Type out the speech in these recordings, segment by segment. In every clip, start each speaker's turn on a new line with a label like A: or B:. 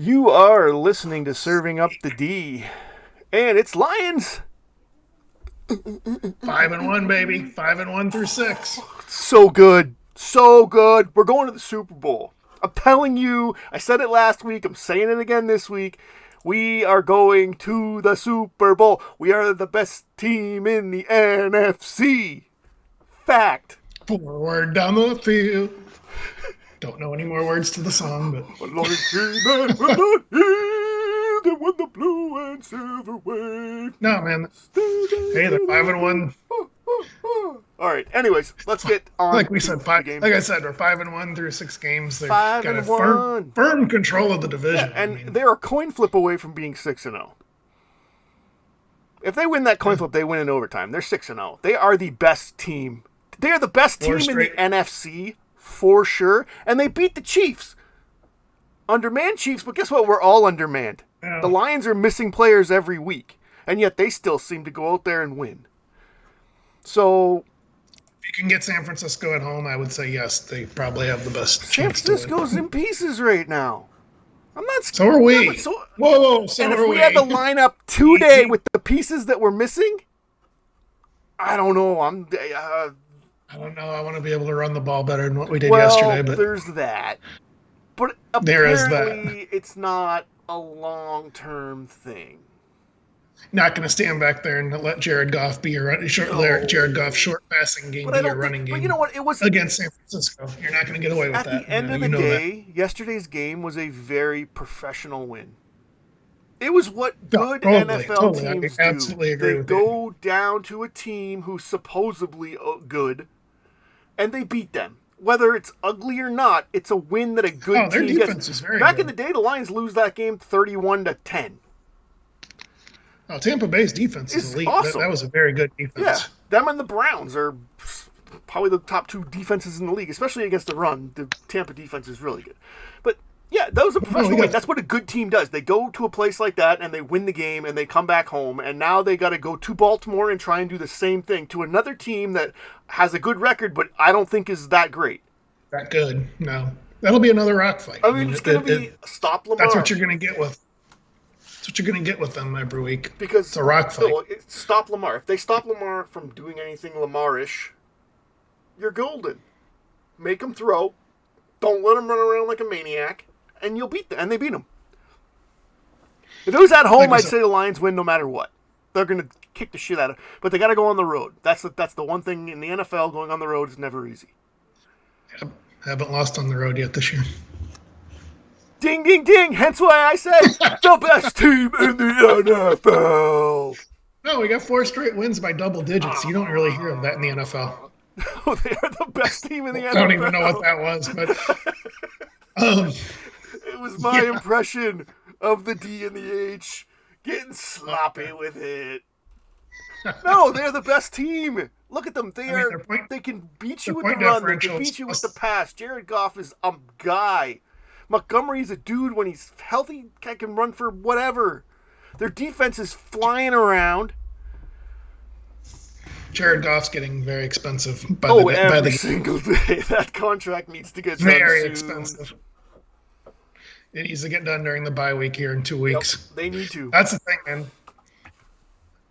A: You are listening to Serving Up the D, and it's Lions.
B: 5-1, baby. 5-1 through 6.
A: So good. So good. We're going to the Super Bowl. I'm telling you, I said it last week. I'm saying it again this week. We are going to the Super Bowl. We are the best team in the NFC. Fact.
B: Forward down the field. Don't know any more words to the song, but
A: They won the blue and silver wave.
B: no, man. Hey, they're 5-1.
A: All right. Anyways, let's get on.
B: Like we said,
A: the game.
B: like I said, we're 5-1 through 6 games. They've
A: 5
B: got
A: and
B: a
A: 1.
B: firm control of the division.
A: Yeah, and they're a coin flip away from being 6-0. If they win that coin flip, they win in overtime. They're 6-0. They are the best team. They are the best team in the NFC for sure, and they beat the Chiefs. Undermanned Chiefs, but guess what? We're all undermanned.
B: Yeah.
A: The Lions are missing players every week, and yet they still seem to go out there and win. So,
B: if you can get San Francisco at home, I would say yes. They probably have the best
A: San
B: chance to win.
A: Francisco's in pieces right now. I'm not.
B: So are we.
A: Yeah,
B: Whoa, so
A: and if
B: are
A: we had the lineup today with the pieces that we're missing, I don't know.
B: I don't know. I want to be able to run the ball better than what we did yesterday. But
A: there's that. But
B: there is
A: apparently it's not a long-term thing.
B: Not going to stand back there and let Jared Goff be your Jared Goff short passing game be your running game.
A: But you know what? It was
B: against San Francisco. You're not going to get away with that.
A: At the end of the day, yesterday's game was a very professional win. It was what good NFL teams do.
B: I absolutely agree with
A: you. They go down to a team who's supposedly good, and they beat them. Whether it's ugly or not, it's a win that a good team
B: defense
A: gets.
B: is very
A: Back
B: good.
A: in the day, the Lions lose that game 31-10.
B: Oh, Tampa Bay's defense is elite.
A: Awesome.
B: That was a very good defense.
A: Yeah, them and the Browns are probably the top 2 defenses in the league, especially against the run. The Tampa defense is really good. But yeah, that was a professional win. That's what a good team does. They go to a place like that and they win the game and they come back home, and now they got to go to Baltimore and try and do the same thing to another team that has a good record, but I don't think is that great.
B: That good? No, that'll be another rock fight.
A: I mean, it's going to be stop Lamar.
B: That's what you're going to get with. That's what you're going to get with them every week.
A: Because
B: it's a rock fight.
A: Stop Lamar. If they stop Lamar from doing anything Lamar-ish, you're golden. Make him throw. Don't let him run around like a maniac, and you'll beat them. And they beat him. If it was at home, I'd say the Lions win no matter what. They're going to kick the shit out of it. But they got to go on the road. That's the one thing in the NFL. Going on the road is never easy.
B: Haven't lost on the road yet this year.
A: Ding, ding, ding. Hence why I said the best team in the NFL.
B: No, we got 4 straight wins by double digits. You don't really hear of that in the NFL.
A: No, they are the best team in the NFL.
B: I don't even know what that was, but
A: it was my impression of the D and the H getting sloppy with it. No, they're the best team. Look at them. They can beat you with the run. They can beat you with the pass. Jared Goff is a guy. Montgomery's a dude when he's healthy, can run for whatever. Their defense is flying around.
B: Jared Goff's getting very expensive
A: every single day. That contract needs to get
B: very
A: done
B: expensive. It needs to get done during the bye week here in 2 weeks.
A: Yep, they need to.
B: That's the thing, man.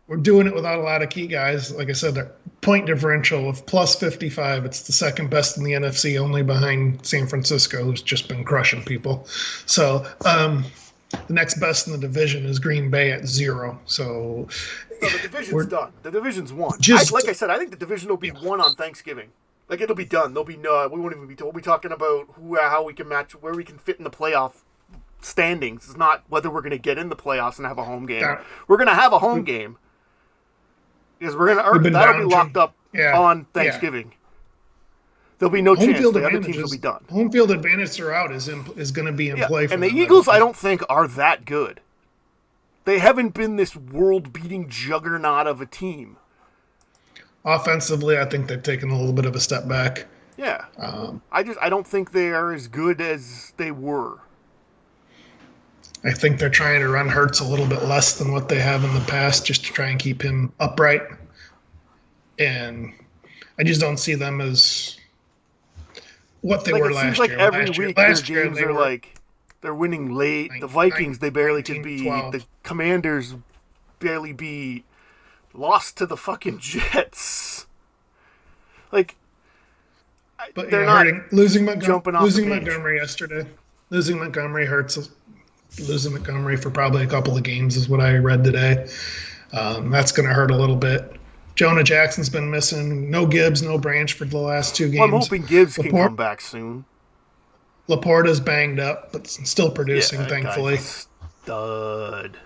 B: We're doing it without a lot of key guys. Like I said, their point differential of plus 55. It's the second best in the NFC, only behind San Francisco, who's just been crushing people. So the next best in the division is Green Bay at 0. So
A: the division's done. The division's won. Like I said, I think the division will be won on Thanksgiving. Like, it'll be done. There'll be we won't even be told. We'll be talking about how we can match, where we can fit in the playoff standings. It's not whether we're going to get in the playoffs and have a home game. We're going to have a home game. Because that'll be locked up on Thanksgiving. There'll be no chance. The other teams will be done.
B: Home field advantage throughout is going to be in play.
A: And the Eagles, I don't think, are that good. They haven't been this world-beating juggernaut of a team.
B: Offensively, I think they've taken a little bit of a step back.
A: Yeah. I don't think they are as good as they were.
B: I think they're trying to run Hurts a little bit less than what they have in the past, just to try and keep him upright. And I just don't see them as what they were last year.
A: Every week their games are like They're winning late. The Vikings, they barely could beat.
B: 12.
A: The Commanders barely beat. Lost to the fucking Jets. Like,
B: But
A: they're
B: yeah,
A: not
B: losing
A: jumping off the page.
B: Montgomery yesterday. Losing Montgomery hurts. Losing Montgomery for probably a couple of games is what I read today. That's going to hurt a little bit. Jonah Jackson's been missing. No Gibbs, no Branch for the last 2 games.
A: Well, I'm hoping Gibbs can come back soon.
B: Laporta's banged up, but still producing,
A: Yeah,
B: thankfully.
A: Stud.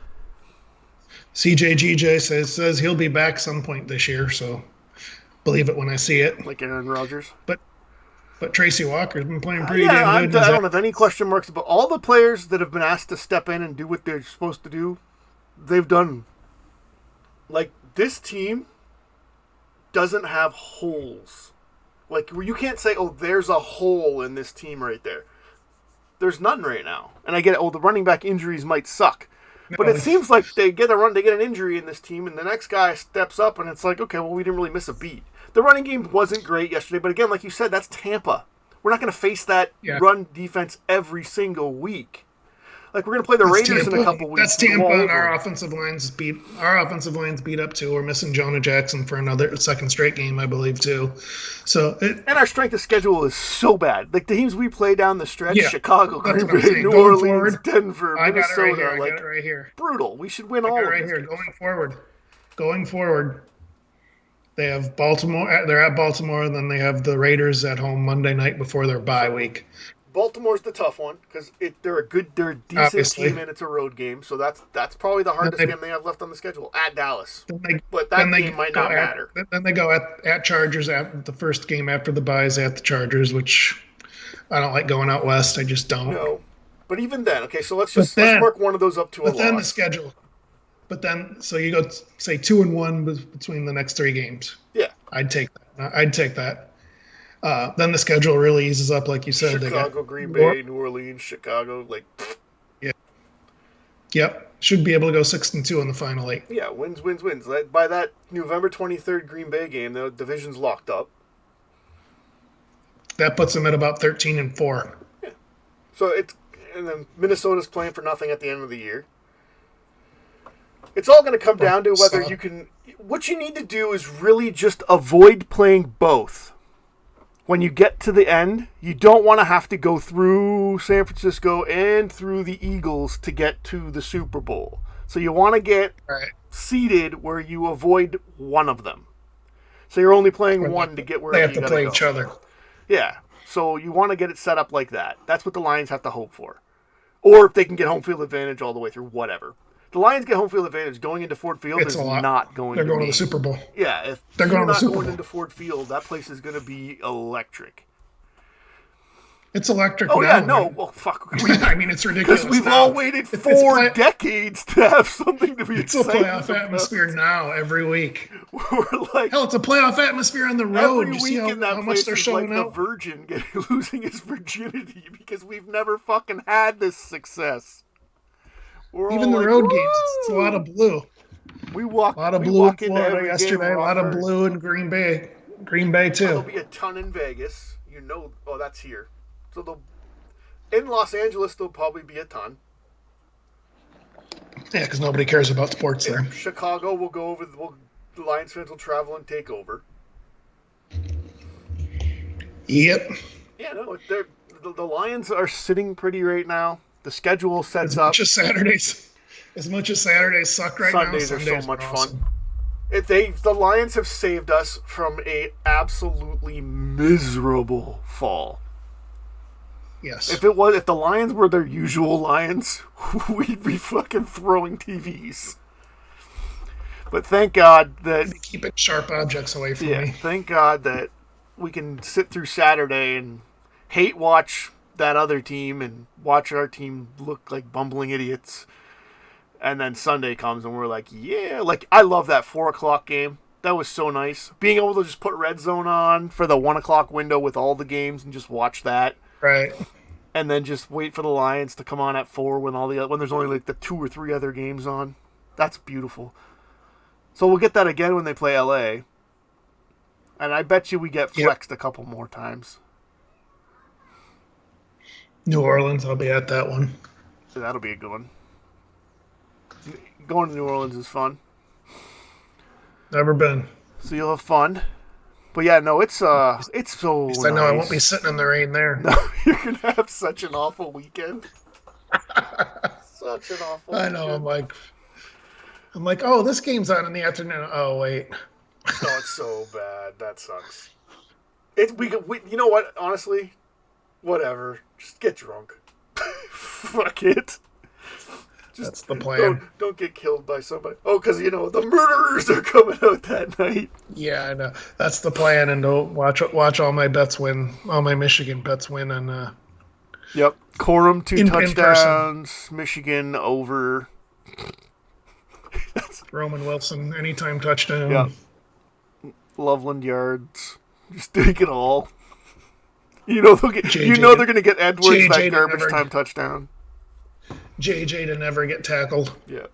B: CJ says he'll be back some point this year, so believe it when I see it.
A: Like Aaron Rodgers.
B: But Tracy Walker's been playing pretty
A: damn
B: good.
A: I don't have any question marks about all the players that have been asked to step in and do what they're supposed to do. They've done. Like, this team doesn't have holes. Like, you can't say, oh, there's a hole in this team right there. There's none right now. And I get it, the running back injuries might suck. But it seems like they get an injury in this team, and the next guy steps up, and it's like, okay, well, we didn't really miss a beat. The running game wasn't great yesterday, but again, like you said, that's Tampa. We're not going to face that run defense every single week. Like, we're going to play the Raiders in a couple weeks.
B: That's Tampa, and our offensive line's beat up too. We're missing Jonah Jackson for another second straight game, I believe, too. And
A: our strength of schedule is so bad. Like, the teams we play down the stretch, Chicago, Green Bay, New Orleans, Denver, Minnesota.
B: I got it right here.
A: Brutal. We should win all of
B: right here. Going forward, they have Baltimore. They're at Baltimore, and then they have the Raiders at home Monday night before their bye week.
A: Baltimore's the tough one because they're a decent
B: Obviously.
A: team and it's a road game, so that's probably the hardest game they have left on the schedule at Dallas. But that game might not matter.
B: Then they go at Chargers at the first game after the bye is at the Chargers, which I don't like going out west. I just don't.
A: No, but even then, okay. So let's mark one of those up to a loss.
B: But then the schedule. So you go say 2-1 between the next 3 games.
A: Yeah,
B: I'd take that. Then the schedule really eases up, like you said.
A: Chicago, Green Bay, New Orleans, Chicago, like.
B: Yeah. Yep. Should be able to go 6-2 in the final 8.
A: Yeah, wins. By that November 23rd Green Bay game, the division's locked up.
B: That puts them at about 13-4.
A: Yeah. And then Minnesota's playing for nothing at the end of the year. It's all going to come down to whether you can. What you need to do is really just avoid playing both. When you get to the end, you don't want to have to go through San Francisco and through the Eagles to get to the Super Bowl. So you want to get seeded where you avoid one of them. So you're only playing one to get where
B: they have to play each other.
A: Yeah. So you want to get it set up like that. That's what the Lions have to hope for. Or if they can get home field advantage all the way through, whatever. The Lions get home field advantage going into Ford Field is not going
B: to the Super Bowl.
A: Yeah, if they're not going into Ford Field, that place is going to be electric.
B: It's electric
A: now.
B: Yeah,
A: no. Well, fuck.
B: I mean, it's ridiculous.
A: Because we've all waited 4 decades to have something to be excited about.
B: It's a playoff atmosphere now every week.
A: We're like,
B: hell, it's a playoff atmosphere on the road.
A: Every week in that place is like the virgin losing his virginity because we've never fucking had this success.
B: Even the road games, it's a lot of blue.
A: A lot
B: of blue in Florida yesterday. A lot of blue in Green Bay. Green Bay too.
A: There'll be a ton in Vegas. That's here. So in Los Angeles, there'll probably be a ton.
B: Yeah, because nobody cares about sports there.
A: Chicago will go over. The Lions fans will travel and take over.
B: Yep.
A: Yeah, no, the Lions are sitting pretty right now. The schedule sets up.
B: As much as Saturdays suck right
A: Sundays
B: now.
A: Sundays are so much fun. The Lions have saved us from a absolutely miserable fall.
B: Yes.
A: If the Lions were their usual Lions, we'd be fucking throwing TVs. But thank God that
B: they keep it sharp objects away from me.
A: Thank God that we can sit through Saturday and hate watch that other team and watch our team look like bumbling idiots. And then Sunday comes and we're like, yeah, like I love that 4:00 game. That was so nice. Being able to just put Red Zone on for the 1:00 window with all the games and just watch that.
B: Right.
A: And then just wait for the Lions to come on at 4 when there's only like the 2 or 3 other games on. That's beautiful. So we'll get that again when they play LA. And I bet you we get flexed a couple more times.
B: New Orleans, I'll be at that one.
A: That'll be a good one. Going to New Orleans is fun.
B: Never been.
A: So you'll have fun. But yeah, no, it's so
B: At least
A: nice.
B: I know I won't be sitting in the rain there.
A: No, you're gonna have such an awful weekend. Such an awful.
B: I know.
A: Weekend.
B: I'm like, oh, this game's on in the afternoon. Oh, wait.
A: Oh, it's so bad. That sucks. We you know what? Honestly, whatever. Just get drunk. Fuck it.
B: That's the plan.
A: Don't get killed by somebody. Oh, because the murderers are coming out that night.
B: Yeah, I know. That's the plan, and to watch all my bets win, all my Michigan bets win on.
A: Yep, Corum 2
B: in
A: touchdowns, Michigan over.
B: Roman Wilson anytime touchdown.
A: Yeah, Loveland yards. Just take it all. They'll get.
B: JJ
A: they're gonna get Edwards
B: JJ
A: that garbage time touchdown.
B: JJ to never get tackled.
A: Yeah.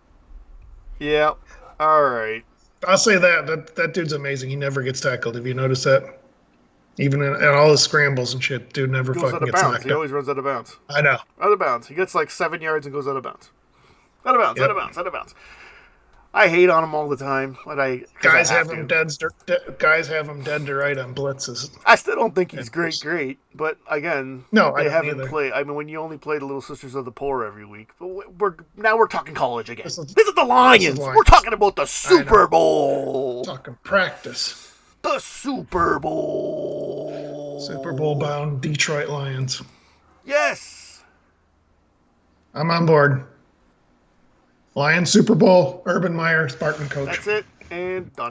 A: Yeah. All right.
B: I'll say that dude's amazing. He never gets tackled. Have you noticed that? Even in all his scrambles and shit, dude never
A: Goes out
B: fucking
A: of
B: gets
A: bounds.
B: knocked
A: He
B: out.
A: always runs out of bounds.
B: I know.
A: Out of bounds. He gets like 7 yards and goes out of bounds. Out of bounds.
B: Yep.
A: Out of bounds. Out of bounds. I hate on him all the time, but
B: guys have him dead. Guys have him dead to right on blitzes.
A: I still don't think he's great. But again,
B: no, I
A: they
B: don't
A: haven't
B: either.
A: played. I mean, when you only play the Little Sisters of the Poor every week, but we're talking college again. This is the Lions. We're talking about the Super Bowl.
B: Talking practice.
A: The Super Bowl.
B: Super Bowl bound Detroit Lions.
A: Yes.
B: I'm on board. Lions Super Bowl, Urban Meyer, Spartan coach.
A: That's it, and done.